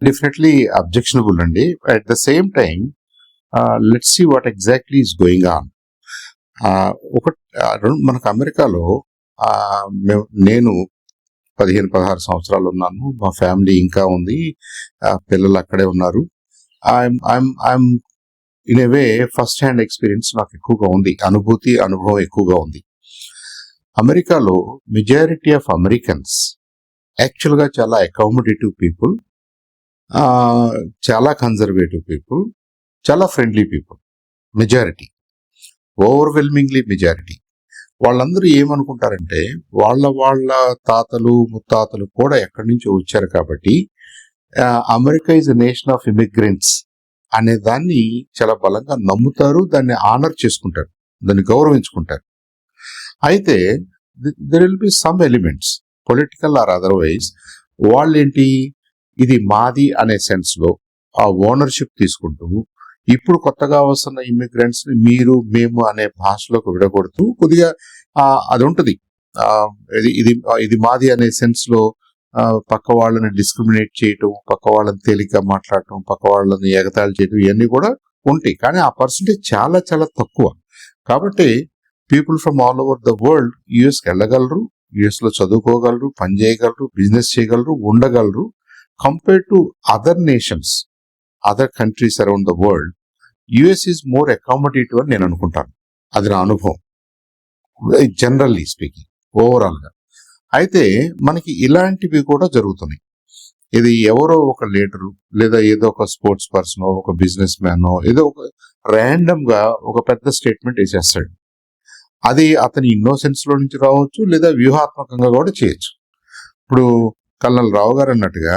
Definitely objectionable అండి. At the same time let's see what exactly is going on. ఒక మనకు అమెరికాలో నేను 15-16 సంవత్సరాలు ఉన్నాను. మా ఫ్యామిలీ ఇంకా ఉంది. పిల్లలు అక్కడే ఉన్నారు. I'm in a way first hand experience నాకు ఎక్కువగా ఉంది. అనుభవం ఎక్కువగా ఉంది. అమెరికాలో మెజారిటీ ఆఫ్ అమెరికన్స్ యాక్చువల్గా చాలా అకామిడేటివ్ పీపుల్, చాలా కన్జర్వేటివ్ పీపుల్, చాలా ఫ్రెండ్లీ పీపుల్. Overwhelmingly majority. వాళ్ళందరూ ఏమనుకుంటారంటే వాళ్ళ తాతలు ముత్తాతలు కూడా ఎక్కడి నుంచో వచ్చారు కాబట్టి America is a nation of immigrants అనే దాన్ని చాలా బలంగా నమ్ముతారు, దాన్ని ఆనర్ చేసుకుంటారు, దాన్ని గౌరవించుకుంటారు. అయితే there will be some elements political or otherwise వాళ్ళేంటి ఇది మాది అనే సెన్స్ లో ఆ ఓనర్షిప్ తీసుకుంటూ ఇప్పుడు కొత్తగా వస్తున్న ఇమిగ్రెంట్స్ ని మీరు మేము అనే భాషలోకి విడగొడుతూ కొద్దిగా అది ఉంటుంది. ఇది మాది అనే సెన్స్ లో పక్క వాళ్ళని డిస్క్రిమినేట్ చేయటం, పక్క వాళ్ళని తేలిగ్గా మాట్లాడటం, పక్క వాళ్ళని ఎగతాళి చేయటం ఇవన్నీ కూడా ఉంటాయి. కానీ ఆ పర్సంటేజ్ చాలా చాలా తక్కువ. కాబట్టి people from all over the world యుఎస్కి వెళ్ళగలరు, యుఎస్ లో చదువుకోగలరు, పని చేయగలరు, బిజినెస్ చేయగలరు, ఉండగలరు. Compare to other nations, other countries around the world, US is more accommodative అని నేను అనుకుంటాను. అది నా అనుభవం, జనరల్లీ స్పీకింగ్, ఓవరాల్ గా. అయితే మనకి ఇలాంటివి కూడా జరుగుతున్నాయి. ఇది ఎవరో ఒక లీడరు లేదా ఏదో ఒక స్పోర్ట్స్ పర్సన్, ఒక బిజినెస్ మ్యాన్ ఏదో ఒక ర్యాండమ్ గా ఒక పెద్ద స్టేట్మెంట్ వేసేస్తాడు. అది అతని ఇన్నోసెన్స్ లో నుంచి రావచ్చు, లేదా వ్యూహాత్మకంగా కూడా చేయొచ్చు. ఇప్పుడు కల్నల్ రావు గారు అన్నట్టుగా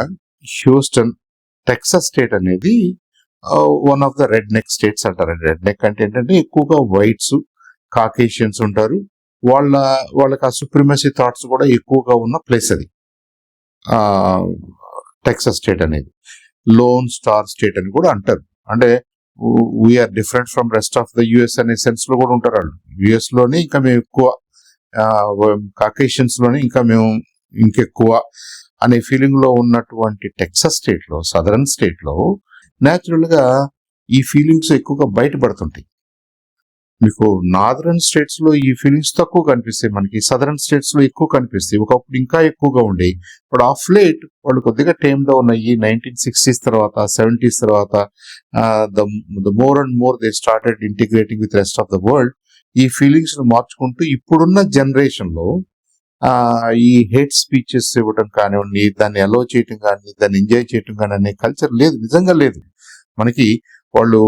హ్యూస్టన్, టెక్సస్ స్టేట్ అనేది one of the red neck states అంటారు. రెడ్ నెక్ అంటే ఏంటంటే ఎక్కువగా వైట్స్, కాకేషియన్స్ ఉంటారు. వాళ్ళకి ఆ సుప్రిమసీ థాట్స్ కూడా ఎక్కువగా ఉన్న ప్లేస్ అది టెక్సస్ స్టేట్ అనేది. లోన్ స్టార్ స్టేట్ అని కూడా అంటారు. అంటే we are different from rest of the US అనే సెన్స్ లో కూడా ఉంటారు వాళ్ళు. యుఎస్ లోనే ఇంకా మేము ఎక్కువ, కాకేషియన్స్ లోనే ఇంకా మేము ఇంకెక్కువ అనే ఫీలింగ్ లో ఉన్నటువంటి టెక్సస్ స్టేట్ లో, సదరన్ స్టేట్ లో న్యాచురల్ గా ఈ ఫీలింగ్స్ ఎక్కువగా బయటపడుతుంటాయి. మీకు నార్దర్న్ స్టేట్స్ లో ఈ ఫీలింగ్స్ తక్కువ కనిపిస్తాయి, మనకి సదరన్ స్టేట్స్ లో ఎక్కువ కనిపిస్తాయి. ఒకప్పుడు ఇంకా ఎక్కువగా ఉండేవి. ఇప్పుడు ఆఫ్ లేట్ వాళ్ళు కొద్దిగా టైమ్ లో ఉన్నాయి. 1960s తర్వాత, 70s తర్వాత the more and more they started integrating with rest of the world. ఈ ఫీలింగ్స్ ను మార్చుకుంటూ ఇప్పుడున్న జనరేషన్ లో ఈ హేట్ స్పీచెస్ ఇవ్వడం కానివ్వండి, దాన్ని అలో చేయటం కానీ, దాన్ని ఎంజాయ్ చేయటం కానీ అనే కల్చర్ లేదు, నిజంగా లేదు మనకి. వాళ్ళు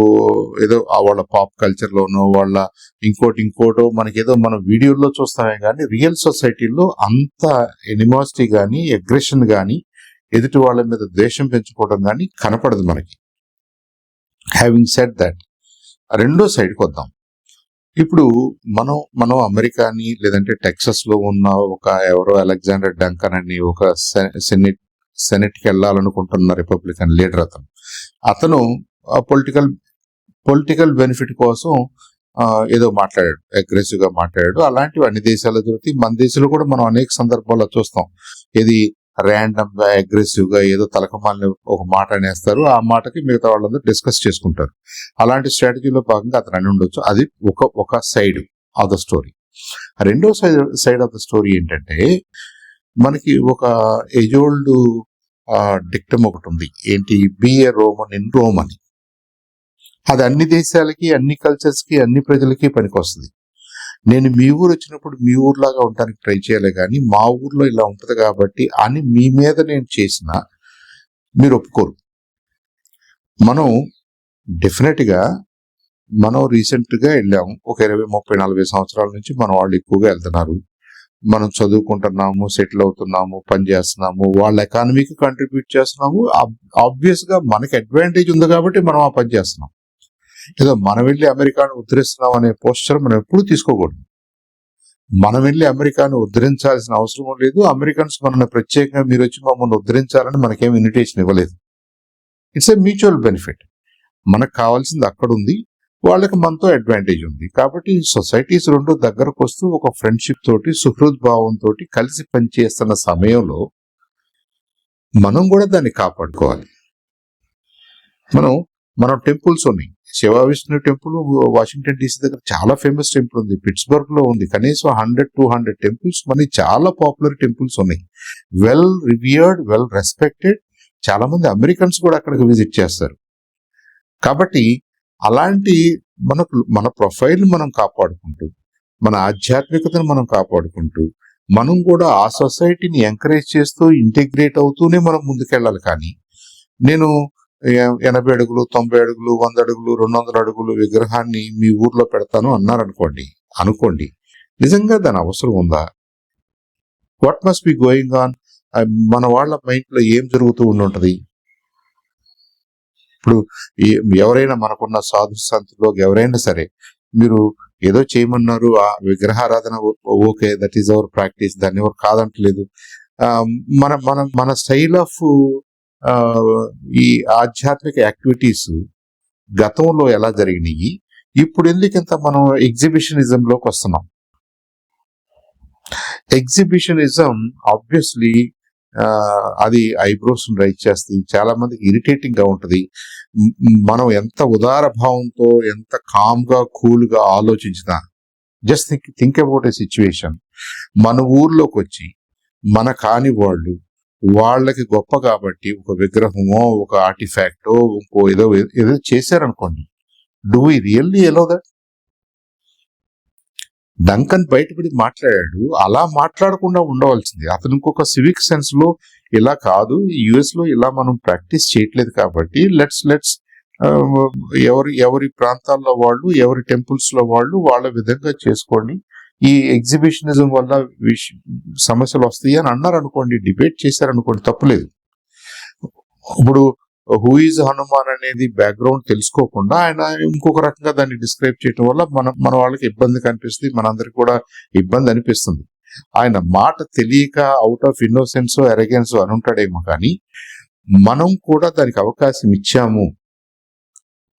ఏదో వాళ్ళ పాప్ కల్చర్ లోనో వాళ్ళ ఇంకోటో మనకేదో మనం వీడియోలో చూస్తామే కానీ రియల్ సొసైటీలో అంత ఎనిమాసిటీ కానీ, అగ్రెషన్ కానీ, ఎదుటి వాళ్ళ మీద ద్వేషం పెంచుకోవడం కానీ కనపడదు మనకి. హ్యావింగ్ సెడ్ దట్, రెండో సైడ్కి వద్దాం. ఇప్పుడు మనం అమెరికాని లేదంటే టెక్సస్ లో ఉన్న ఒక ఎవరో అలెగ్జాండర్ డంకన్ అని ఒక సెనెట్ కి వెళ్ళాలనుకుంటున్న రిపబ్లికన్ లీడర్. అతను పొలిటికల్ బెనిఫిట్ కోసం ఏదో మాట్లాడాడు, అగ్రెసివ్ గా మాట్లాడాడు. అలాంటివి అన్ని దేశాల్లో జరుగుతాయి. మన దేశంలో కూడా మనం అనేక సందర్భాల్లో చూస్తాం. ఇది ర్యాండమ్ గా అగ్రెసివ్ గా ఏదో తలకమాలని ఒక మాట అనేస్తారు, ఆ మాటకి మిగతా వాళ్ళందరూ డిస్కస్ చేసుకుంటారు. అలాంటి స్ట్రాటజీలో భాగంగా అతను అని ఉండొచ్చు. అది ఒక సైడ్ ఆఫ్ ద స్టోరీ. రెండో సైడ్ ఆఫ్ ద స్టోరీ ఏంటంటే, మనకి ఒక ఏజ్ ఓల్డ్ డిక్టమ్ ఒకటి ఉంది. ఏంటి? Be a Roman in Rome అని. అది అన్ని దేశాలకి, అన్ని కల్చర్స్ కి, అన్ని ప్రజలకి పనికొస్తుంది. నేను మీ ఊరు వచ్చినప్పుడు మీ ఊర్లాగా ఉండడానికి ట్రై చేయాలి కానీ మా ఊర్లో ఇలా ఉంటుంది కాబట్టి అని మీ మీద నేను చేసిన మీరు ఒప్పుకోరు. మనం డెఫినెట్ గా రీసెంట్ గా వెళ్ళాము. ఒక 20, 30, 40 సంవత్సరాల నుంచి మన వాళ్ళు ఎక్కువగా వెళ్తున్నారు. మనం చదువుకుంటున్నాము, సెటిల్ అవుతున్నాము, పని చేస్తున్నాము, వాళ్ళ ఎకానమీకి కంట్రిబ్యూట్ చేస్తున్నాము. ఆబ్వియస్ గా మనకి అడ్వాంటేజ్ ఉంది కాబట్టి మనం ఆ పని చేస్తున్నాం. ఏదో మనం వెళ్ళి అమెరికాను ఉద్ధరిస్తున్నాం అనే పోస్చర్ మనం ఎప్పుడు తీసుకోకూడదు. మనం వెళ్ళి అమెరికాను ఉద్ధరించాల్సిన అవసరం లేదు. అమెరికన్స్ మనల్ని ప్రత్యేకంగా మీరు వచ్చి మమ్మల్ని ఉద్ధరించాలని మనకేం ఇన్విటేషన్ ఇవ్వలేదు. It's a mutual benefit. మనకు కావాల్సింది అక్కడ ఉంది, వాళ్ళకి మనతో అడ్వాంటేజ్ ఉంది. కాబట్టి సొసైటీస్ రెండు దగ్గరకు వస్తూ ఒక ఫ్రెండ్షిప్ తోటి, సుహృద్భావంతో కలిసి పనిచేస్తున్న సమయంలో మనం కూడా దాన్ని కాపాడుకోవాలి. మనం మనం టెంపుల్స్ ఉన్నాయి. Shiva Vishnu temple Washington DC దగ్గర చాలా ఫేమస్ టెంపుల్ ఉంది. పిట్స్బర్గ్ లో ఉంది. కనీసం 100-200 టెంపుల్స్ మనకి చాలా పాపులర్ టెంపుల్స్ ఉన్నాయి. Well revered, well respected. చాలా మంది అమెరికన్స్ కూడా అక్కడికి విజిట్ చేస్తారు. కాబట్టి అలాంటి మన ప్రొఫైల్ మనం కాపాడుకుంటూ, మన ఆధ్యాత్మికతను మనం కాపాడుకుంటూ, మనం కూడా ఆ సొసైటీని ఎంకరేజ్ చేస్తూ ఇంటిగ్రేట్ అవుతూనే మనం ముందుకెళ్ళాలి. కానీ నేను 80 అడుగులు, 90 అడుగులు, 100 అడుగులు, 200 అడుగులు విగ్రహాన్ని మీ ఊర్లో పెడతాను అనుకోండి, నిజంగా దాని అవసరం ఉందా? What must be going on? మన వాళ్ళ మైండ్ లో ఏం జరుగుతూ ఉండుంటది? ఇప్పుడు ఎవరైనా మనకున్న సాధు సంతులో ఎవరైనా సరే, మీరు ఏదో చేయమన్నారు, ఆ విగ్రహారాధన okay, that is our practice, దాన్ని ఎవరు కాదంటలేదు. మన మన మన స్టైల్ ఆఫ్ ఈ ఆధ్యాత్మిక యాక్టివిటీస్ గతంలో ఎలా జరిగినాయి, ఇప్పుడు ఎందుకంత మనం ఎగ్జిబిషనిజం లోకి వస్తున్నాం? ఎగ్జిబిషనిజం ఆబ్వియస్లీ అది ఐబ్రోస్ రైజ్ చేస్తుంది. చాలా మందికి ఇరిటేటింగ్ గా ఉంటది. మనం ఎంత ఉదార భావంతో, ఎంత కామ్ గా, కూల్ గా ఆలోచించినా, just think about a situation. మన ఊర్లోకి వచ్చి మన కాని వాళ్ళకి గొప్ప కాబట్టి ఒక విగ్రహమో, ఒక ఆర్టిఫాక్టో, ఇంకో ఏదో చేశారనుకోండి, do we really allow that? Duncan బయటపడి మాట్లాడాడు, అలా మాట్లాడకుండా ఉండవలసింది. అతను ఇంకొక సివిక్ సెన్స్ లో ఇలా కాదు, యుఎస్ లో ఇలా మనం ప్రాక్టీస్ చేయట్లేదు కాబట్టి లెట్స్ ఎవరి ప్రాంతాల్లో వాళ్ళు, ఎవరి టెంపుల్స్ లో వాళ్ళు వాళ్ళ విధంగా చేసుకోండి. ఈ ఎగ్జిబిషనిజం వల్ల సమస్యలు వస్తాయి అని అన్నారు అనుకోండి, డిబేట్ చేశారనుకోండి, తప్పులేదు. ఇప్పుడు హూ ఈజ్ హనుమాన్ అనేది బ్యాక్గ్రౌండ్ తెలుసుకోకుండా ఆయన ఇంకొక రకంగా దాన్ని డిస్క్రైబ్ చేయడం వల్ల మన వాళ్ళకి ఇబ్బంది కనిపిస్తుంది, మనందరికి కూడా ఇబ్బంది అనిపిస్తుంది. ఆయన మాట తెలియక అవుట్ ఆఫ్ ఇన్నోసెన్స్, ఎరగెన్స్ అని ఉంటాడేమో, కానీ మనం కూడా దానికి అవకాశం ఇచ్చాము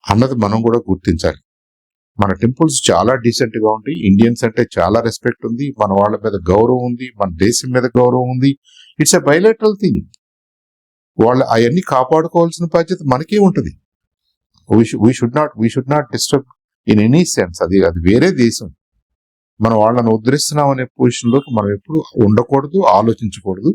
అన్నది మనం కూడా గుర్తించాలి. మన టెంపుల్స్ చాలా డీసెంట్ గా ఉంటాయి. ఇండియన్స్ అంటే చాలా రెస్పెక్ట్ ఉంది, మన వాళ్ళ మీద గౌరవం ఉంది, మన దేశం మీద గౌరవం ఉంది. It's a bilateral thing. వాళ్ళు అవన్నీ కాపాడుకోవాల్సిన బాధ్యత మనకే ఉంటుంది. We should not disturb in any sense. అది వేరే దేశం, మనం వాళ్ళని ఉద్ధరిస్తున్నాం అనే పొజిషన్ లోకి మనం ఎప్పుడు ఉండకూడదు, ఆలోచించకూడదు.